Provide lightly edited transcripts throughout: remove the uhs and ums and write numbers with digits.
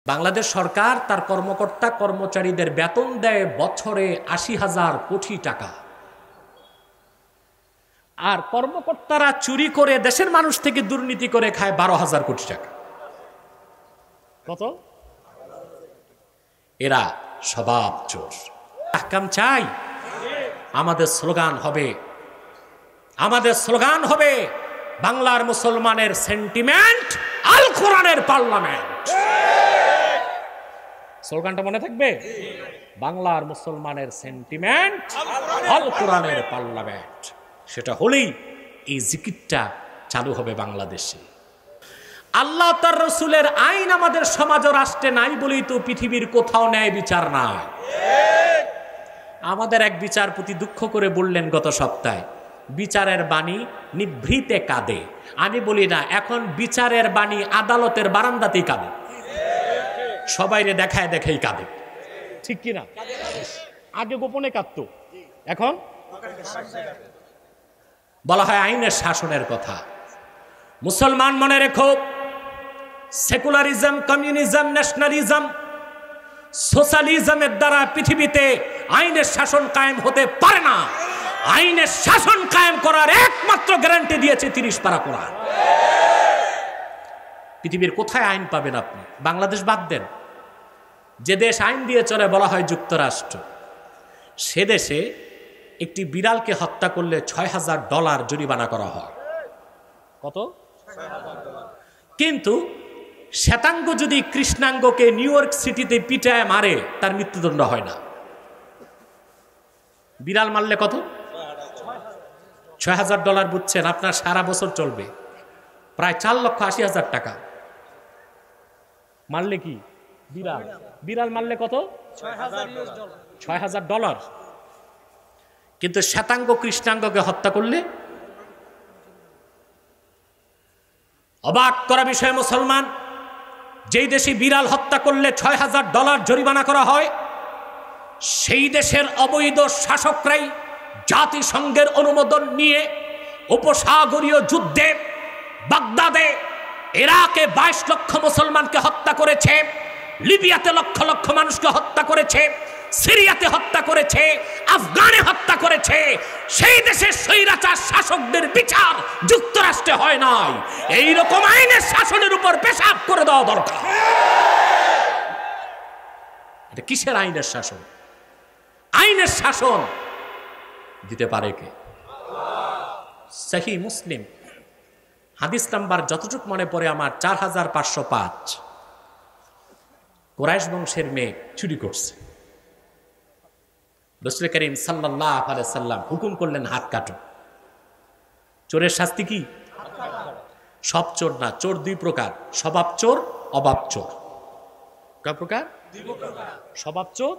বাংলাদেশ সরকার তার কর্মকর্তা কর্মচারীদের বেতন দেয় বছরে ৮০,০০০ কোটি টাকা, আর কর্মকর্তারা চুরি করে দেশের মানুষ থেকে দুর্নীতি করে খায় ১২,০০০ কোটি টাকা। কত? এরা স্বভাব চোর। আহকাম চাই। আমাদের স্লোগান হবে বাংলার মুসলমানের সেন্টিমেন্ট আল কোরআনের পার্লামেন্ট। স্লোগানটা মনে থাকবে? বাংলার মুসলমানের সেন্টিমেন্ট আল কোরআনের পার্লামেন্ট। সেটা হলেই এই জিকিরটা চালু হবে বাংলাদেশে। আল্লাহ তার রসুলের আইন আমাদের সমাজ ও রাষ্ট্রে নাই বলেই তো পৃথিবীর কোথাও ন্যায় বিচার নাই। আমাদের এক বিচারপতি দুঃখ করে বললেন গত সপ্তাহে, বিচারের বাণী নিভৃতে কাঁদে। আমি বলি না, এখন বিচারের বাণী আদালতের বারান্দাতেই কাঁদে, সবাইরে দেখায় দেখাই কাঁদে, ঠিক কিনা? আগে গোপনে কাঁদতো, এখন বলা হয় আইনের শাসনের কথা। মুসলমান মনে রেখো, সেকুলারিজম, কমিউনিজম, ন্যাশনালিজম, সোশ্যালিজমের দ্বারা পৃথিবীতে আইনের শাসন কায়েম হতে পারে না। আইনের শাসন কায়েম করার একমাত্র গ্যারান্টি দিয়েছে ৩০ পারা কোরআন। পৃথিবীর কোথায় আইন পাবেন আপনি? বাংলাদেশ বাদ দেন, যে দেশ আইন দিয়ে চলে বলা হয় যুক্তরাষ্ট্র, সে দেশে একটি বিড়ালকে হত্যা করলে $৬,০০০ জরিমানা করা হয়। কত? কিন্তু শ্বেতাঙ্গ যদি কৃষ্ণাঙ্গকে নিউ ইয়র্ক সিটিতে পিটায় মারে, তার মৃত্যুদণ্ড হয় না। বিড়াল মারলে কত? $৬,০০০। বুঝছেন? আপনার সারা বছর চলবে, প্রায় 4,80,000 টাকা। মারলে কি বিড়াল মারলে কত? $6,000। কিন্তু শ্বেতাঙ্গ কৃষ্ণাঙ্গকে হত্যা করলে, অবাক করা বিষয় মুসলমান, যেই দেশে বিড়াল হত্যা করলে $6,000 জরিমানা করা হয়, সেই দেশের অবৈধ শাসকরাই জাতিসংঘের অনুমোদন নিয়ে উপসাগরীয় যুদ্ধে বাগদাদে, ইরাকে 22 লক্ষ মুসলমানকে হত্যা করেছে, লিবিয়াতে লক্ষ লক্ষ মানুষকে হত্যা করেছে, সিরিয়াতে হত্যা করেছে, আফগানে হত্যা করেছে। সেই দেশের স্বৈরাচার শাসকদের বিচার যুক্তরাষ্ট্রে হয় নাই। এইরকম আইনের শাসনের উপর পেশাব করে দেওয়া দরকার। এটা কিসের আইনের শাসন? আইনের শাসন দিতে পারে কে? সহিহ মুসলিম হাদিস নাম্বার যতটুকু মনে পড়ে আমার 4505। কুরাইশ বংশের মেয়ে চুরি করছে, রাসূল করিম সাল্লাল্লাহু আলাইহি সাল্লাম হুকুম করলেন হাত কাটো। চোরের শাস্তি কি? সব চোর না, চোর দুই প্রকার, স্বভাব চোর, অভাব চোর। কয় প্রকার? স্বভাব চোর,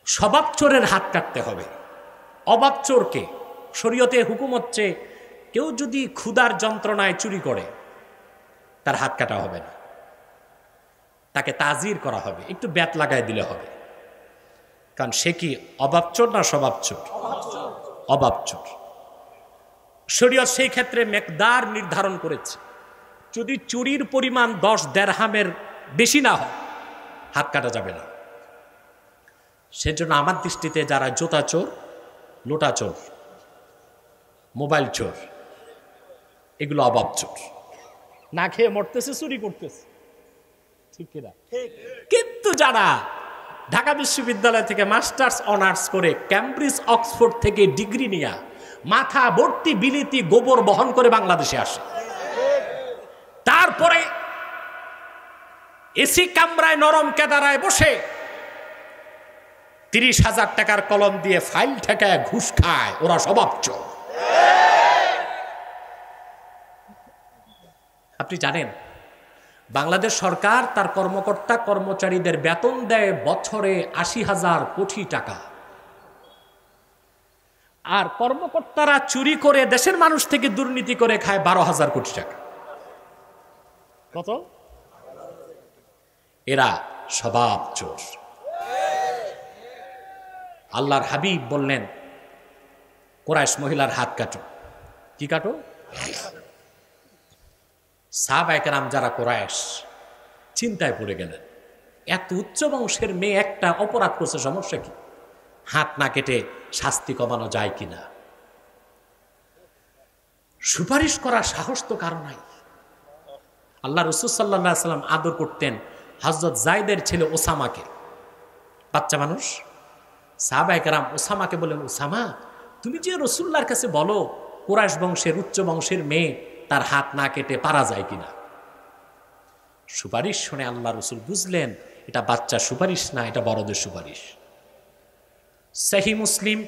স্বভাব চোরের হাত কাটতে হবে। অভাব চোরকে শরীয়তে হুকুম হচ্ছে, কেউ যদি ক্ষুধার যন্ত্রণায় চুরি করে তার হাত কাটা হবে না, তাকে তাজির করা হবে, একটু ব্যাট লাগায় দিলে হবে। কারণ সে কি অভাব চোর না স্বভাব চোর? অভাব চোর। শরীয়ত সেই ক্ষেত্রে মেকদার নির্ধারণ করেছে, যদি চুরির পরিমাণ 10 দিরহামের বেশি না হয় হাত কাটা যাবে না। সেজন্য আমার দৃষ্টিতে যারা জুতা চোর, লোটা চোর, মোবাইল চোর, এগুলো অভাব চোর। না খেয়ে মরতেছে, চুরি করতেছে, ঠিক কিনা? কিন্তু যারা ঢাকা বিশ্ববিদ্যালয় থেকে মাস্টার্স অনার্স করে, ক্যামব্রিজ অক্সফোর্ড থেকে ডিগ্রি নিয়ে মাথা ভর্তি বিলিতি গোবর বহন করে বাংলাদেশে আসে, তারপরে এসি কামরায় নরম কেদারায় বসে 30,000 টাকার কলম দিয়ে ফাইল ঠেকায় ঘুষ খায়, ওরা স্বভাব চোর। আপনি জানেন বাংলাদেশ সরকার তার কর্মকর্তা কর্মচারীদের বেতন দেয় বছরে 80,000 কোটি টাকা, আর কর্মকর্তারা চুরি করে দেশের মানুষ থেকে দুর্নীতি করে খায় 12,000 কোটি টাকা। কত? এরা স্বভাব চোর। আল্লাহর হাবিব বললেন, কুরাইশ মহিলার হাত কাটো। কি কাটো? সাহাবায়ে কেরাম যারা কুরাইশ, চিন্তায় পড়ে গেলেন, এত উচ্চ বংশের মেয়ে একটা অপরাধ করছে, সমস্যা কি? হাত না কেটে শাস্তি কমানো যায় কিনা? সুপারিশ করার সাহস তো কারো নাই। আল্লাহ রাসূল সাল্লাল্লাহু আলাইহি ওয়াসাল্লাম আদর করতেন হযরত যায়েদের ছেলে ওসামাকে, বাচ্চা মানুষ। সাহাবায়ে কেরাম ওসামাকে বলেন, ওসামা তুমি যে রাসূলুল্লাহর কাছে বলো কুরাইশ বংশের উচ্চ বংশের মেয়ে তার হাত না কেটে পারা যায় কিনা। সুপারিশ শুনে আল্লাহ রাসূল বুঝলেন এটা বাচ্চা সুপারিশ না, এটা বড়দের সুপারিশ। সহিহ মুসলিম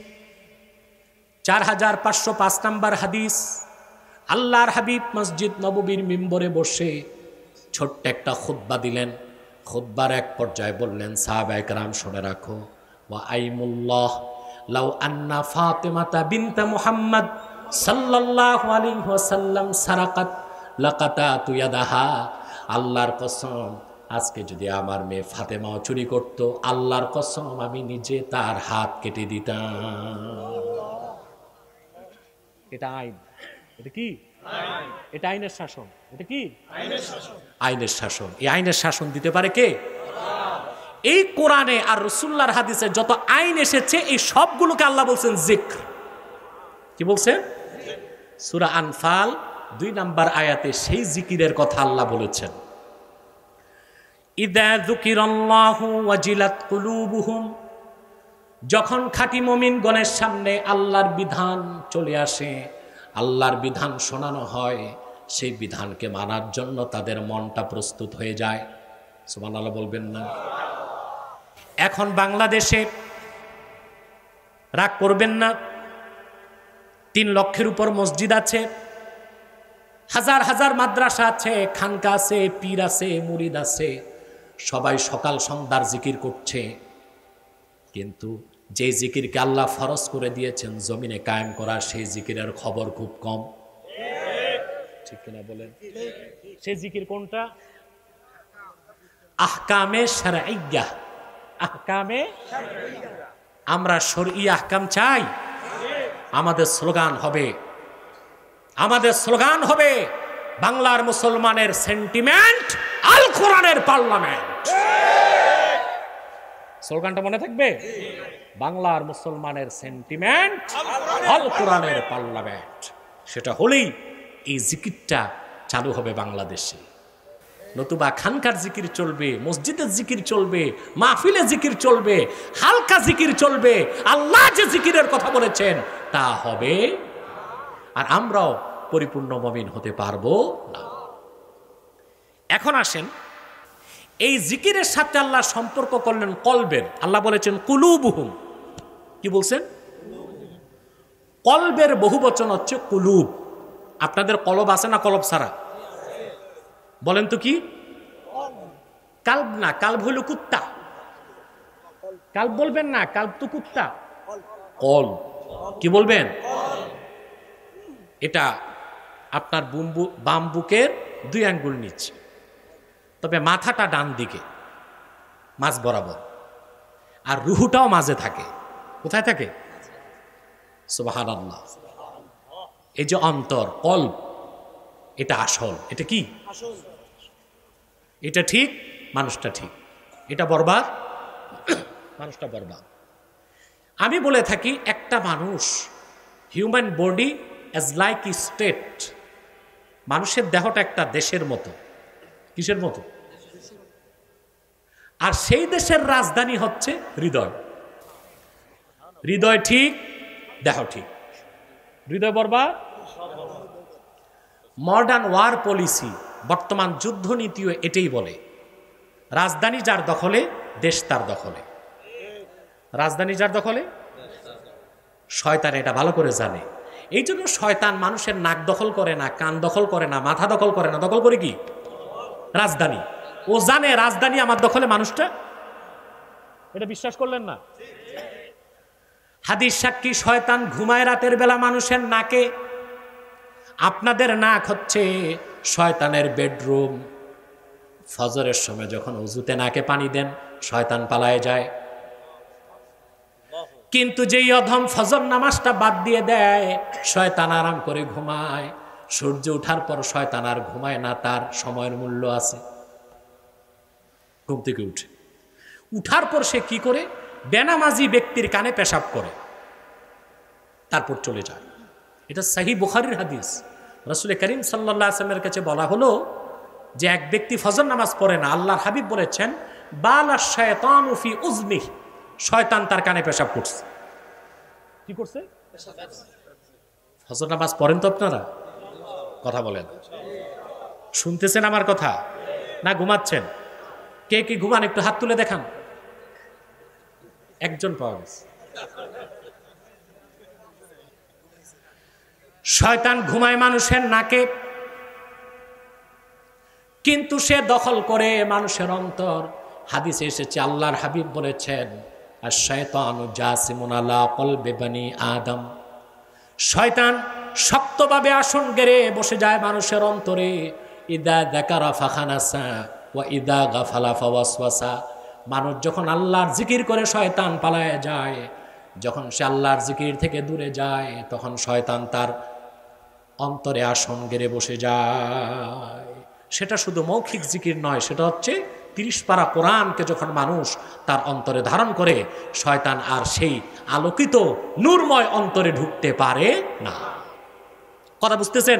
4505 নম্বর হাদিস। আল্লাহর হাবিব মসজিদ নববীর মিম্বরে বসে ছোট্ট একটা খুতবা দিলেন। খুতবার এক পর্যায়ে বললেন, সাহাবায়ে কেরাম শুনে রাখো, ওয়া আইমুল্লাহ লাউ আন্না ফাতিমাতা বিনতে মুহাম্মদ সাল্লাল্লাহু আলাইহি ওয়াসাল্লাম সারাকাত লাকাতাতু ইয়াদাহা। আল্লাহর কসম, আজকে যদি আমার মেয়ে ফাতেমাও চুরি করত, আল্লাহর কসম আমি নিজে তার হাত কেটে দিতাম। এটা আইন, এটা কি? এটা আইনের শাসন। এটা কি? আইনের শাসন। এই আইনের শাসন দিতে পারে কে? এই কোরআনে আর রাসূলুল্লাহর হাদিসে যত আইন এসেছে এই সবগুলোকে আল্লাহ বলছেন জিক্র। কি বলছেন? সূরা আনফাল 2 নম্বর আয়াতে সেই জিকিরের কথা আল্লাহ বলেছেন, ইযা যুকিরাল্লাহু ওয়াজিলাত কুলুবুহুম। যখন খাঁটি মুমিনগণের সামনে আল্লাহর বিধান চলে আসে, আল্লাহর বিধান শোনানো হয়, সেই বিধানকে মানার জন্য তাদের মনটা প্রস্তুত হয়ে যায়। সুবহানাল্লাহ বলবেন না? এখন বাংলাদেশে রাগ করবেন না, 3 লক্ষের উপর মসজিদ আছে, হাজার হাজার মাদ্রাসা আছে, খানকা আছে, পীর আছে, মুরিদ আছে, সবাই সকাল সন্ধ্যার জিকির করছে। কিন্তু যে জিকিরকে আল্লাহ ফরজ করে দিয়েছেন জমিনে কায়েম করা, সেই জিকিরের খবর খুব কম। ঠিক কিনা বলেন? সেই জিকির কোনটা? আহকামে শারঈয়্যাহ। আহকামে আমরা শরঈ আহকাম চাই। আমাদের স্লোগান হবে বাংলার মুসলমানের সেন্টিমেন্ট আল কোরআনের পার্লামেন্ট। স্লোগানটা মনে থাকবে? বাংলার মুসলমানের সেন্টিমেন্ট আল কোরআনের পার্লামেন্ট। সেটা হলেই এই জিকিরটা চালু হবে বাংলাদেশে। নতুবা খানকার জিকির চলবে, মসজিদের জিকির চলবে, মাহফিলে জিকির চলবে, হালকা জিকির চলবে, আল্লাহ যে জিকিরের কথা বলেছেন তা হবে, আর আমরাও পরিপূর্ণ মুমিন হতে পারবো না। এখন আসেন, এই জিকিরের সাথে আল্লাহ সম্পর্ক করলেন কলবের। আল্লাহ বলেছেন কুলুবুহুম। কি বলছেন? কলবের বহুবচন হচ্ছে কুলুব। আপনাদের কলব আছে না কলব ছাড়া? বলেন তো কি? কালব না, কালব হইল কুত্তা। কালব বলবেন না, কালব তো কুত্তা। কল কি বলবেন? এটা আপনার বাম বুকের 2 আঙ্গুল নিচে, তবে মাথাটা ডান দিকে মাঝ বরাবর, আর রুহুটাও মাঝে থাকে। কোথায় থাকে? সুবহানাল্লাহ। এই যে অন্তর, কলব, এটা আসল। এটা কি? এটা ঠিক, মানুষটা ঠিক। এটা বরবাদ, মানুষটা বরবাদ। আমি বলে থাকি একটা মানুষ, হিউম্যান বডি অ্যাজ লাইক ই স্টেট। মানুষের দেহটা একটা দেশের মতো। কিসের মতো? আর সেই দেশের রাজধানী হচ্ছে হৃদয়। হৃদয় ঠিক, দেহ ঠিক। হৃদয় বরবাদ। মডার্ন ওয়ার পলিসি, বর্তমান যুদ্ধ নীতিও এটাই বলে, রাজধানী যার দখলে দেশ তার দখলে। রাজধানী যার দখলে, শয়তান এটা ভালো করে জানে। এই জন্য শয়তান মানুষের নাক দখল করে না, কান দখল করে না, মাথা দখল করে না, দখল করে কি? রাজধানী। ও জানে রাজধানী আমার দখলে মানুষটা। এটা বিশ্বাস করলেন না? হাদিস সাক্ষী, শয়তান ঘুমায় রাতের বেলা মানুষের নাকে। আপনাদের নাক হচ্ছে শয়তানের বেডরুম। ফজরের সময় যখন ওযুতে নাকে পানি দেন, শয়তান পালায় যায়। কিন্তু যেই অধম ফজর নামাজটা বাদ দিয়ে দেয়, শয়তান আরাম করে ঘুমায়। সূর্য ওঠার পর শয়তান আর ঘুমায় না, তার সময়ের মূল্য আছে। ঘুম থেকে উঠে, উঠার পর সে কি করে? বেনামাজি ব্যক্তির কানে পেশাব করে, তারপর চলে যায়। এটা সহিহ বুখারীর হাদিস। রাসূল করিম সাল্লাল্লাহু আলাইহি ওয়াসাল্লামের কাছে বলা হলো যে এক ব্যক্তি ফজর নামাজ পড়ে না, আল্লাহর হাবিব বলেছেন বালা শায়তানু ফি উযনিহি, শয়তান তার কানে পেশাব করছে। কি করছে? ফজর নামাজ পড়েন তো আপনারা? কথা বলেন, শুনতেছেন আমার কথা না ঘুমাচ্ছেন? কে কি ঘুমান একটু হাত তুলে দেখান। একজন পাওয়া গেছে। শয়তান ঘুমায় মানুষের নাকে, কিন্তু সে দখল করে মানুষের অন্তর। হাদিসে এসেছে, আল্লাহর হাবিব বলেছেন আশ-শায়তানু জাসিমুন আলা কলবি বানি আদম, শয়তান শক্তভাবে আসন গেড়ে বসে যায় মানুষের অন্তরে। ইদা যাকারা ফাখানাসা ওয়া ইদা গাফালা ফাওয়াসওয়াসা, মানুষ যখন আল্লাহর জিকির করে শয়তান পালায় যায়, যখন সে আল্লাহর জিকির থেকে দূরে যায় তখন শয়তান তার অন্তরে আসন গেড়ে বসে যায়। সেটা শুধু মৌখিক জিকির নয়, সেটা হচ্ছে 30 পারা কোরআনকে যখন মানুষ তার অন্তরে ধারণ করে, শয়তান আর সেই আলোকিত নূরময় অন্তরে ঢুকতে পারে না। কথা বুঝতেছেন?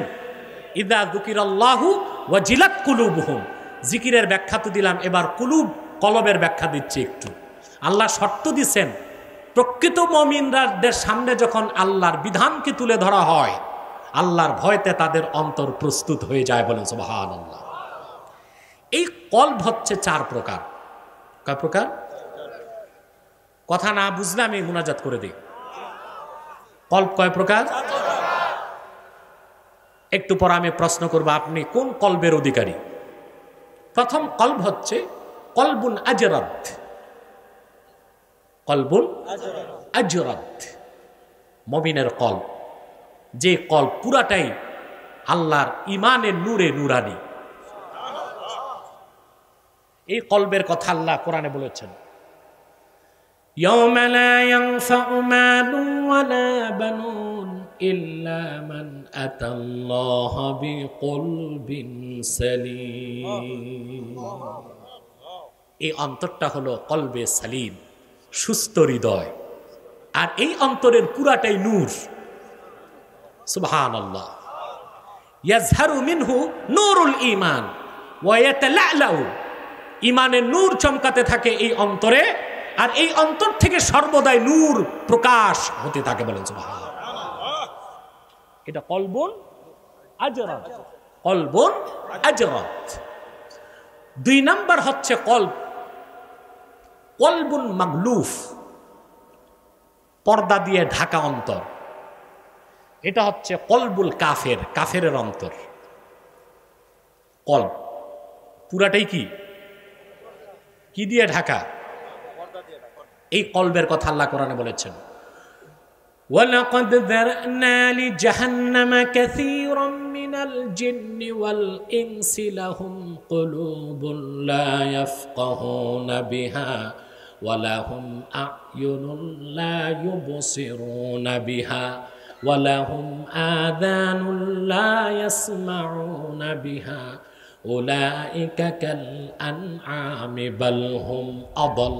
ইদা যুকিরাল্লাহু ওয়াজিলাত কুলুবুহুম, জিকিরের ব্যাখ্যা তো দিলাম, এবার কলবের ব্যাখ্যা দিচ্ছি একটু। আল্লাহ শর্ত দিচ্ছেন, প্রকৃত মুমিনদের সামনে যখন আল্লাহর বিধানকে তুলে ধরা হয়, আল্লাহর ভয়তে তাদের অন্তর প্রস্তুত হয়ে যায়। বলেন সুবহানাল্লাহ। এই কলব হচ্ছে 4 প্রকার। কয় প্রকার? কথা না বুঝলে আমি মুনাজাত করে দিই। কলব কয় প্রকার? একটু পর আমি প্রশ্ন করব, আপনি কোন কলবের অধিকারী? প্রথম কলব হচ্ছে কলবুন আজরাত। কলবুন আজরাত, মুমিনের কলব, যে কলব পুরাটাই আল্লাহর ইমানের নূরে নূরানি। এই কলবের কথা আল্লাহ কোরআনে বলেছেন, ইয়াওমা লা ইয়ানফাউ মালুন ওয়ালা বানুন ইল্লা মান আতাল্লাহা বিকলবিন সালিম। এই অন্তরটা হলো কলবে সালিম, সুস্থ হৃদয়, আর এই অন্তরের পুরাটাই নূর। সুবহানাল্লাহ। ইয়াজহারু মিনহু নূরুল ঈমান ওয়া ইয়াতালা'লাউ, ঈমানের নূর চমকাতে থাকে এই অন্তরে, আর এই অন্তর থেকে সর্বদাই নূর প্রকাশ হতে থাকে। বলেন সুবহানাল্লাহ। এটা কলবুন আজরাত, কলবুন আজরাত। 2 নাম্বার হচ্ছে কলবুন মাগলুফ, পর্দা দিয়ে ঢাকা অন্তর। এটা হচ্ছে কলবুল কাফের, কাফেরের অন্তর। কলব পুরাটাই কি দিয়ে ঢাকা? এই কলবের কথা আল্লাহ কোরআনে বলেছেন, ওয়ালাকাদ যারানা লিজাহান্নামা কাসীরাম মিনাল জিন্নি ওয়াল ইনসি লাহুম কুলুবুন লা ইয়াফকাহুনা বিহা ওয়া লাহুম আ'য়ুনুন লা ইউবসিরুনা বিহা ওয়া লাহুম আযানুন লা ইয়াসমাউনা বিহা উলাইকা কাল আনআমি বাল হুম আদাল